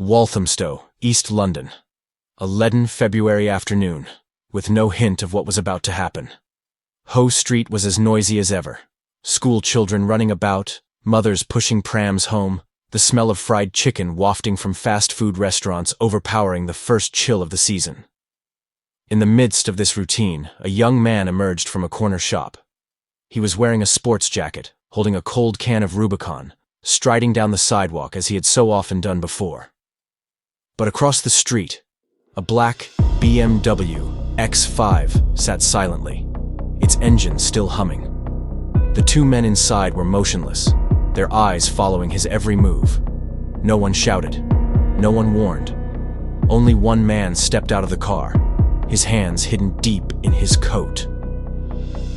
Walthamstow, East London. A leaden February afternoon, with no hint of what was about to happen. Hoe Street was as noisy as ever. School children running about, mothers pushing prams home, the smell of fried chicken wafting from fast food restaurants overpowering the first chill of the season. In the midst of this routine, a young man emerged from a corner shop. He was wearing a sports jacket, holding a cold can of Rubicon, striding down the sidewalk as he had so often done before. But across the street, a black BMW X5 sat silently, its engine still humming. The two men inside were motionless, their eyes following his every move. No one shouted, no one warned. Only one man stepped out of the car, his hands hidden deep in his coat.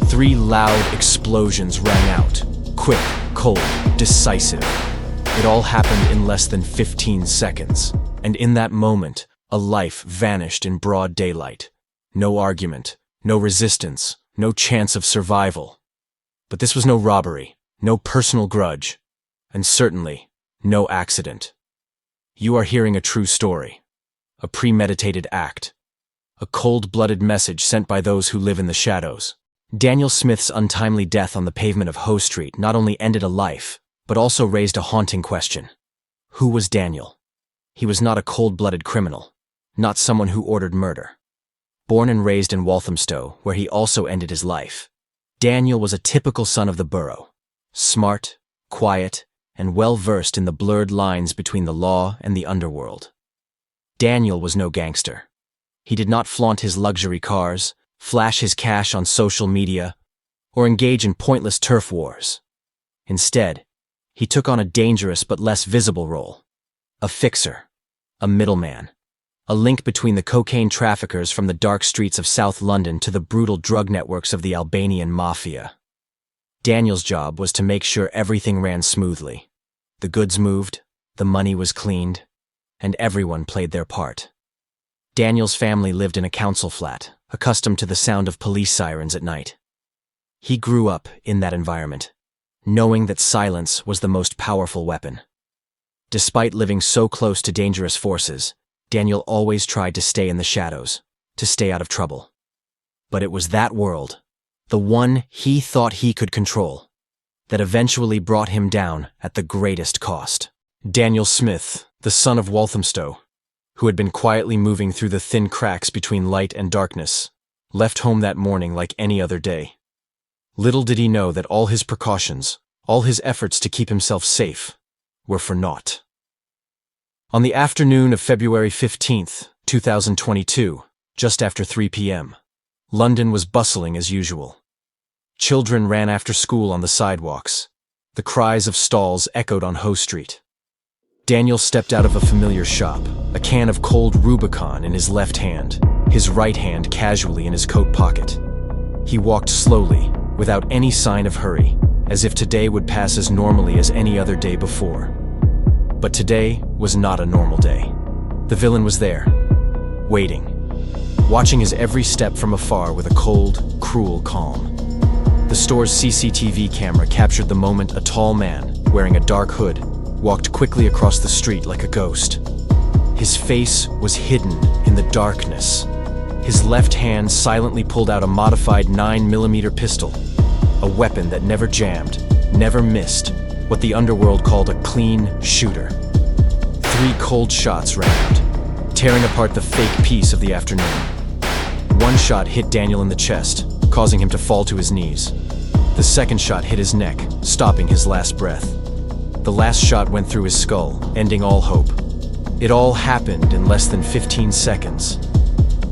3 loud explosions rang out, quick, cold, decisive. It all happened in less than 15 seconds, and in that moment, a life vanished in broad daylight. No argument, no resistance, no chance of survival. But this was no robbery, no personal grudge, and certainly no accident. You are hearing a true story, a premeditated act, a cold-blooded message sent by those who live in the shadows. Daniel Smith's untimely death on the pavement of Hoe Street not only ended a life, but also raised a haunting question. Who was Daniel? He was not a cold-blooded criminal, not someone who ordered murder. Born and raised in Walthamstow, where he also ended his life, Daniel was a typical son of the borough, smart, quiet, and well-versed in the blurred lines between the law and the underworld. Daniel was no gangster. He did not flaunt his luxury cars, flash his cash on social media, or engage in pointless turf wars. Instead, he took on a dangerous but less visible role. A fixer, a middleman, a link between the cocaine traffickers from the dark streets of South London to the brutal drug networks of the Albanian Mafia. Daniel's job was to make sure everything ran smoothly. The goods moved, the money was cleaned, and everyone played their part. Daniel's family lived in a council flat, accustomed to the sound of police sirens at night. He grew up in that environment, knowing that silence was the most powerful weapon. Despite living so close to dangerous forces, Daniel always tried to stay in the shadows, to stay out of trouble. But it was that world, the one he thought he could control, that eventually brought him down at the greatest cost. Daniel Smith, the son of Walthamstow, who had been quietly moving through the thin cracks between light and darkness, left home that morning like any other day. Little did he know that all his precautions, all his efforts to keep himself safe, were for naught. On the afternoon of February 15th, 2022, just after 3 p.m., London was bustling as usual. Children ran after school on the sidewalks. The cries of stalls echoed on Hoe Street. Daniel stepped out of a familiar shop, a can of cold Rubicon in his left hand, his right hand casually in his coat pocket. He walked slowly, without any sign of hurry, as if today would pass as normally as any other day before. But today was not a normal day. The villain was there, waiting, watching his every step from afar with a cold, cruel calm. The store's CCTV camera captured the moment a tall man, wearing a dark hood, walked quickly across the street like a ghost. His face was hidden in the darkness. His left hand silently pulled out a modified 9mm pistol, a weapon that never jammed, never missed, what the underworld called a clean shooter. 3 cold shots rang out, tearing apart the fake peace of the afternoon. One shot hit Daniel in the chest, causing him to fall to his knees. The second shot hit his neck, stopping his last breath. The last shot went through his skull, ending all hope. It all happened in less than 15 seconds.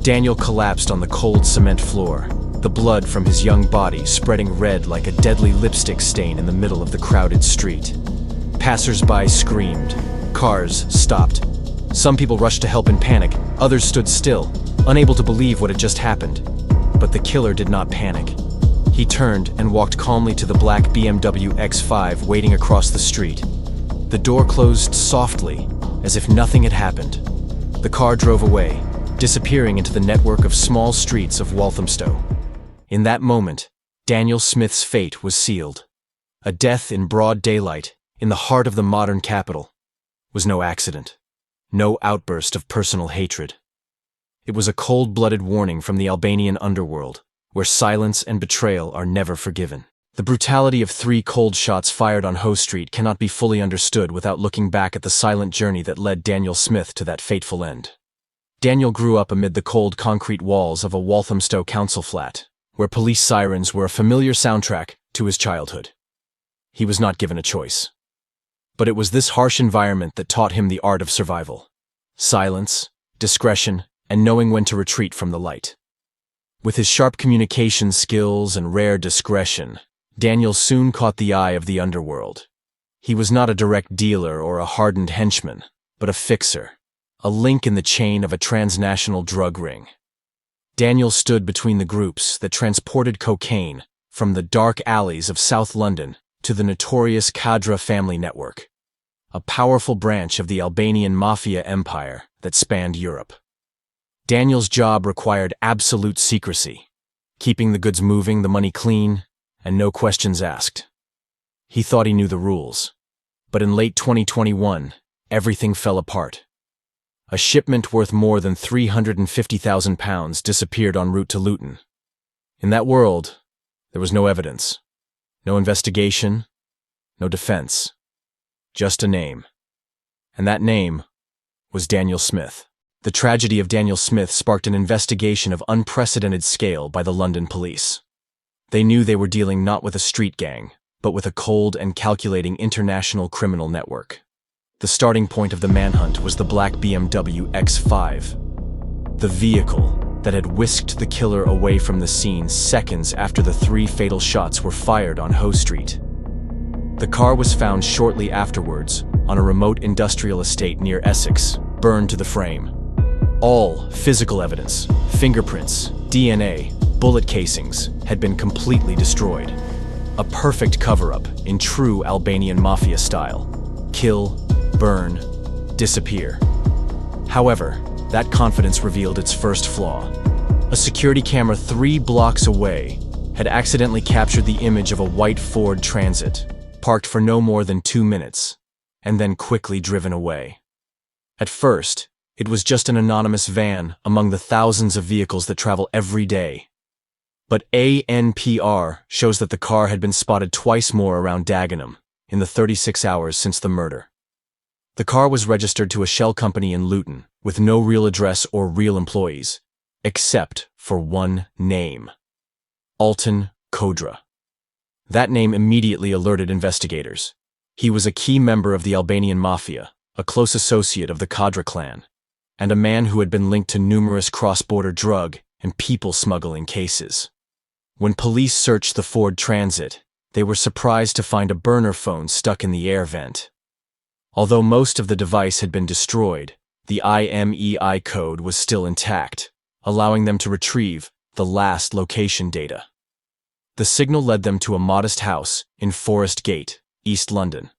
Daniel collapsed on the cold cement floor, the blood from his young body spreading red like a deadly lipstick stain in the middle of the crowded street. Passers-by screamed. Cars stopped. Some people rushed to help in panic, others stood still, unable to believe what had just happened. But the killer did not panic. He turned and walked calmly to the black BMW X5 waiting across the street. The door closed softly, as if nothing had happened. The car drove away, disappearing into the network of small streets of Walthamstow. In that moment, Daniel Smith's fate was sealed. A death in broad daylight, in the heart of the modern capital, was no accident. no outburst of personal hatred. It was a cold-blooded warning from the Albanian underworld, where silence and betrayal are never forgiven. The brutality of 3 cold shots fired on Hoe Street cannot be fully understood without looking back at the silent journey that led Daniel Smith to that fateful end. Daniel grew up amid the cold concrete walls of a Walthamstow council flat, where police sirens were a familiar soundtrack to his childhood. He was not given a choice. But it was this harsh environment that taught him the art of survival: silence, discretion, and knowing when to retreat from the light. With his sharp communication skills and rare discretion, Daniel soon caught the eye of the underworld. He was not a direct dealer or a hardened henchman, but a fixer, a link in the chain of a transnational drug ring. Daniel stood between the groups that transported cocaine from the dark alleys of South London to the notorious Cadra family network, a powerful branch of the Albanian Mafia empire that spanned Europe. Daniel's job required absolute secrecy, keeping the goods moving, the money clean, and no questions asked. He thought he knew the rules, but in late 2021, everything fell apart. A shipment worth more than £350,000 disappeared en route to Luton. In that world, there was no evidence, no investigation, no defense, just a name. And that name was Daniel Smith. The tragedy of Daniel Smith sparked an investigation of unprecedented scale by the London police. They knew they were dealing not with a street gang, but with a cold and calculating international criminal network. The starting point of the manhunt was the black BMW X5, the vehicle that had whisked the killer away from the scene seconds after the 3 fatal shots were fired on Hoe Street. The car was found shortly afterwards on a remote industrial estate near Essex, burned to the frame. All physical evidence, fingerprints, DNA, bullet casings had been completely destroyed. A perfect cover-up in true Albanian Mafia style. Kill, burn, disappear. However, that confidence revealed its first flaw. A security camera 3 blocks away had accidentally captured the image of a white Ford Transit, parked for no more than 2 minutes, and then quickly driven away. At first, it was just an anonymous van among the thousands of vehicles that travel every day. But ANPR shows that the car had been spotted twice more around Dagenham in the 36 hours since the murder. The car was registered to a shell company in Luton, with no real address or real employees, except for one name: Alton Kodra. That name immediately alerted investigators. He was a key member of the Albanian Mafia, a close associate of the Kadra clan, and a man who had been linked to numerous cross-border drug and people smuggling cases. When police searched the Ford Transit, they were surprised to find a burner phone stuck in the air vent. Although most of the device had been destroyed, the IMEI code was still intact, allowing them to retrieve the last location data. The signal led them to a modest house in Forest Gate, East London.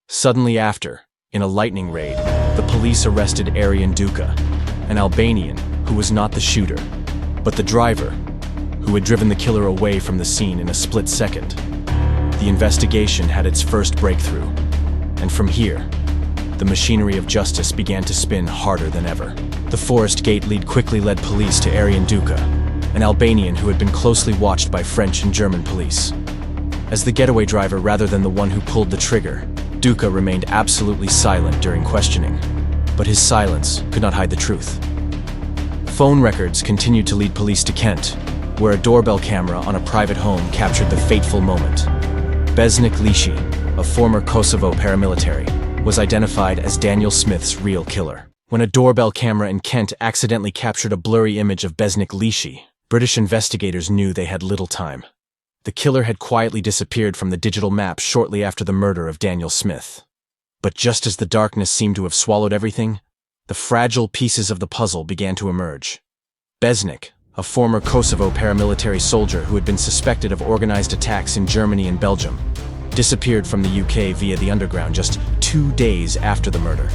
Suddenly after, in a lightning raid, the police arrested Aryan Duka, an Albanian who was not the shooter, but the driver, who had driven the killer away from the scene in a split second. The investigation had its first breakthrough, and from here, the machinery of justice began to spin harder than ever. The Forest Gate lead quickly led police to Aryan Duka, an Albanian who had been closely watched by French and German police. As the getaway driver rather than the one who pulled the trigger, Duka remained absolutely silent during questioning, but his silence could not hide the truth. Phone records continued to lead police to Kent, where a doorbell camera on a private home captured the fateful moment. Besnik Lishi, a former Kosovo paramilitary, was identified as Daniel Smith's real killer. When a doorbell camera in Kent accidentally captured a blurry image of Besnik Lishi, British investigators knew they had little time. The killer had quietly disappeared from the digital map shortly after the murder of Daniel Smith. But just as the darkness seemed to have swallowed everything, the fragile pieces of the puzzle began to emerge. Besnik, a former Kosovo paramilitary soldier who had been suspected of organized attacks in Germany and Belgium, disappeared from the UK via the underground just 2 days after the murder.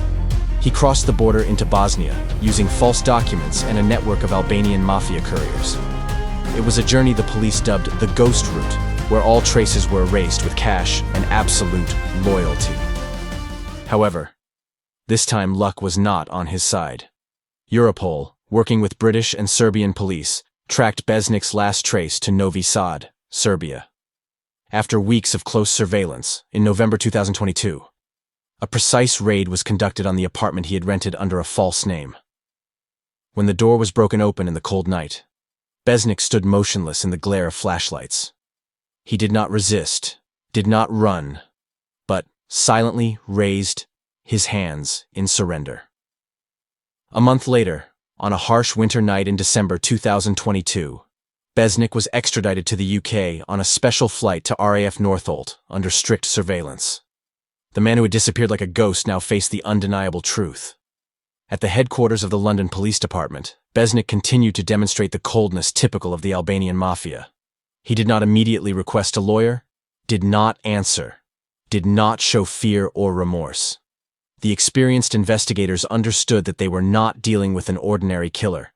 He crossed the border into Bosnia, using false documents and a network of Albanian Mafia couriers. It was a journey the police dubbed the Ghost Route, where all traces were erased with cash and absolute loyalty. However, This time luck was not on his side. Europol, working with British and Serbian police, tracked Besnik's last trace to Novi Sad, Serbia. After weeks of close surveillance, in November 2022, a precise raid was conducted on the apartment he had rented under a false name. When the door was broken open in the cold night, Besnik stood motionless in the glare of flashlights. He did not resist, did not run, but silently raised his hands in surrender. A month later, on a harsh winter night in December 2022, Besnik was extradited to the UK on a special flight to RAF Northolt under strict surveillance. The man who had disappeared like a ghost now faced the undeniable truth. At the headquarters of the London Police Department, Besnik continued to demonstrate the coldness typical of the Albanian Mafia. He did not immediately request a lawyer, did not answer, did not show fear or remorse. The experienced investigators understood that they were not dealing with an ordinary killer,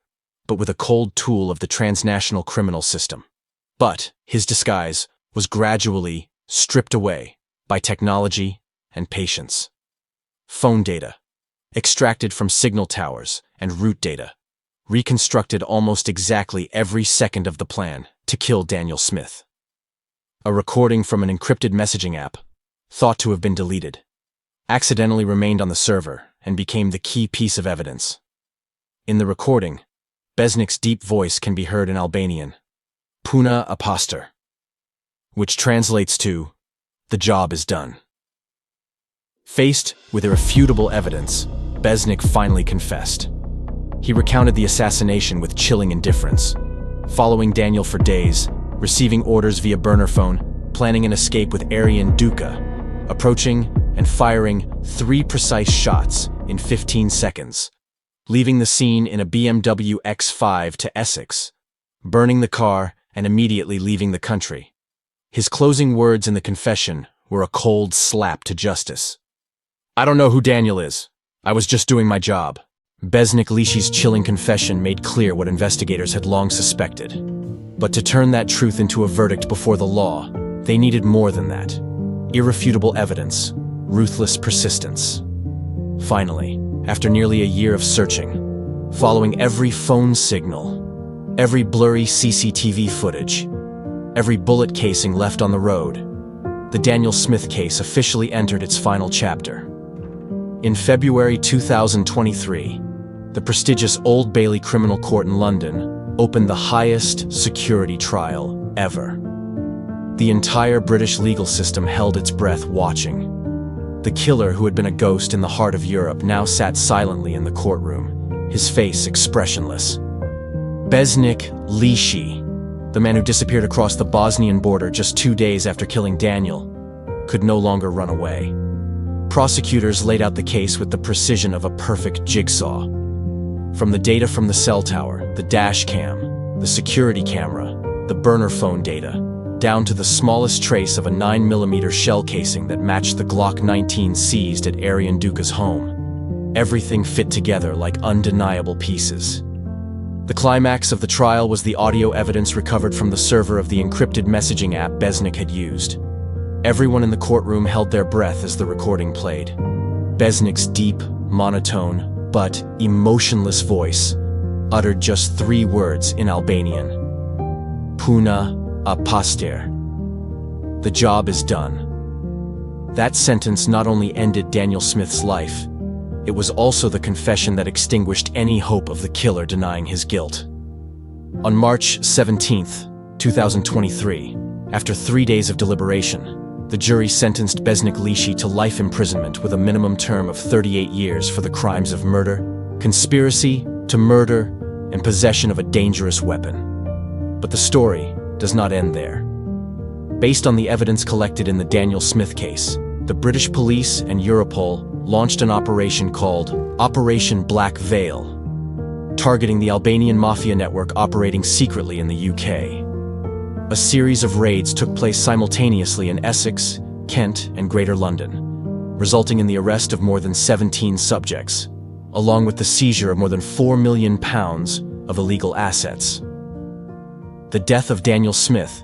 but with a cold tool of the transnational criminal system. But his disguise was gradually stripped away by technology and patience. Phone data, extracted from signal towers, and route data, reconstructed almost exactly every second of the plan to kill Daniel Smith. A recording from an encrypted messaging app, thought to have been deleted, accidentally remained on the server and became the key piece of evidence. In the recording, Besnik's deep voice can be heard in Albanian, "Puna a pastor," which translates to, "The job is done." Faced with irrefutable evidence, Besnik finally confessed. He recounted the assassination with chilling indifference, following Daniel for days, receiving orders via burner phone, planning an escape with Arian Duca, approaching and firing 3 precise shots in 15 seconds, leaving the scene in a BMW X5 to Essex, burning the car and immediately leaving the country. His closing words in the confession were a cold slap to justice. "I don't know who Daniel is. I was just doing my job." Besnik Lishi's chilling confession made clear what investigators had long suspected. But to turn that truth into a verdict before the law, they needed more than that. Irrefutable evidence, ruthless persistence. Finally, after nearly a year of searching, following every phone signal, every blurry CCTV footage, every bullet casing left on the road, the Daniel Smith case officially entered its final chapter. In February 2023, the prestigious Old Bailey Criminal Court in London opened the highest security trial ever. The entire British legal system held its breath watching. The killer who had been a ghost in the heart of Europe now sat silently in the courtroom, his face expressionless. Besnik Lishi, the man who disappeared across the Bosnian border just 2 days after killing Daniel, could no longer run away. Prosecutors laid out the case with the precision of a perfect jigsaw. From the data from the cell tower, the dash cam, the security camera, the burner phone data, down to the smallest trace of a 9mm shell casing that matched the Glock 19 seized at Arian Duca's home. Everything fit together like undeniable pieces. The climax of the trial was the audio evidence recovered from the server of the encrypted messaging app Besnik had used. Everyone in the courtroom held their breath as the recording played. Besnik's deep, monotone, but emotionless voice uttered just 3 words in Albanian. "Puna a pastor." The job is done. That sentence not only ended Daniel Smith's life, it was also the confession that extinguished any hope of the killer denying his guilt. On March 17, 2023, after 3 days of deliberation, the jury sentenced Besnik Lishi to life imprisonment with a minimum term of 38 years for the crimes of murder, conspiracy to murder, and possession of a dangerous weapon. But the story does not end there. Based on the evidence collected in the Daniel Smith case, the British police and Europol launched an operation called Operation Black Veil, targeting the Albanian Mafia network operating secretly in the UK. A series of raids took place simultaneously in Essex, Kent, and Greater London, resulting in the arrest of more than 17 subjects, along with the seizure of more than £4 million of illegal assets. The death of Daniel Smith,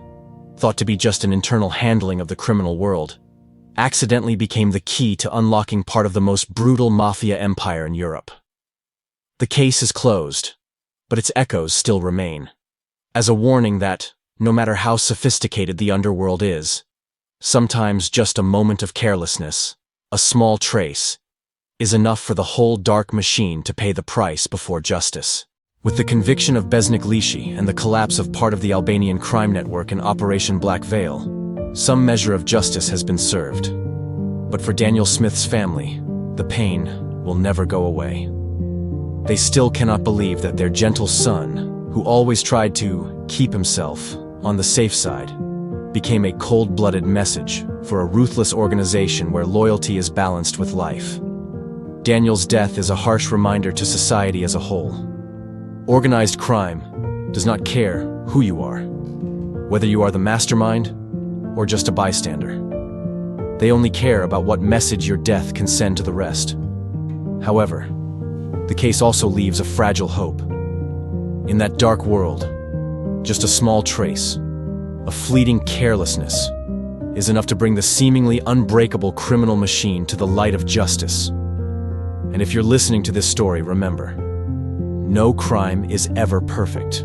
thought to be just an internal handling of the criminal world, accidentally became the key to unlocking part of the most brutal mafia empire in Europe. The case is closed, but its echoes still remain, as a warning that, no matter how sophisticated the underworld is, sometimes just a moment of carelessness, a small trace, is enough for the whole dark machine to pay the price before justice. With the conviction of Besnik Lishi and the collapse of part of the Albanian crime network in Operation Black Veil, some measure of justice has been served. But for Daniel Smith's family, the pain will never go away. They still cannot believe that their gentle son, who always tried to keep himself on the safe side, became a cold-blooded message for a ruthless organization where loyalty is balanced with life. Daniel's death is a harsh reminder to society as a whole. Organized crime does not care who you are, whether you are the mastermind or just a bystander. They only care about what message your death can send to the rest. However, the case also leaves a fragile hope. In that dark world, just a small trace, a fleeting carelessness, is enough to bring the seemingly unbreakable criminal machine to the light of justice. And if you're listening to this story, remember, no crime is ever perfect.